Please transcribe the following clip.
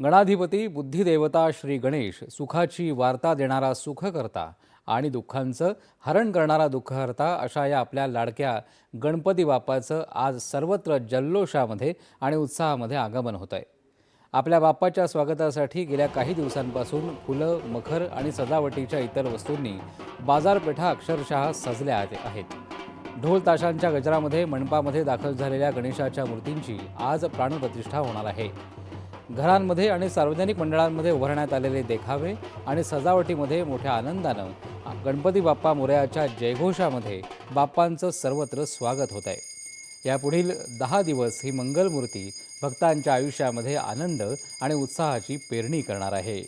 गणाधिपती बुद्धिदेवता श्री गणेश सुखाची वार्ता देणारा सुखकर्ता आणि दुःखांचं हरण करणारा दुःखहर्ता अशा या आपल्या लाडक्या गणपती बाप्पाचं आज सर्वत्र जल्लोषामध्ये आणि उत्साहामध्ये आगमन होत आहे। आपल्या बाप्पाच्या स्वागतासाठी गेल्या काही दिवसांपासून फुलं, मखर आणि सजावटीच्या इतर वस्तूंनी बाजारपेठा अक्षरशः सजल्या आहेत। ढोल ताशांच्या गजरामध्ये मंडपामध्ये दाखल झालेल्या गणेशाच्या मूर्तींची आज प्राणप्रतिष्ठा होणार आहे। घरांमध्ये आणि सार्वजनिक मंडळांमध्ये उभारण्यात आलेले देखावे आणि सजावटीमध्ये मोठ्या आनंदानं गणपती बाप्पा मोरयाच्या जयघोषामध्ये बाप्पांचं सर्वत्र स्वागत होत आहे। यापुढील 10 दिवस ही मंगलमूर्ती भक्तांच्या आयुष्यामध्ये आनंद आणि उत्साहाची पेरणी करणार आहे।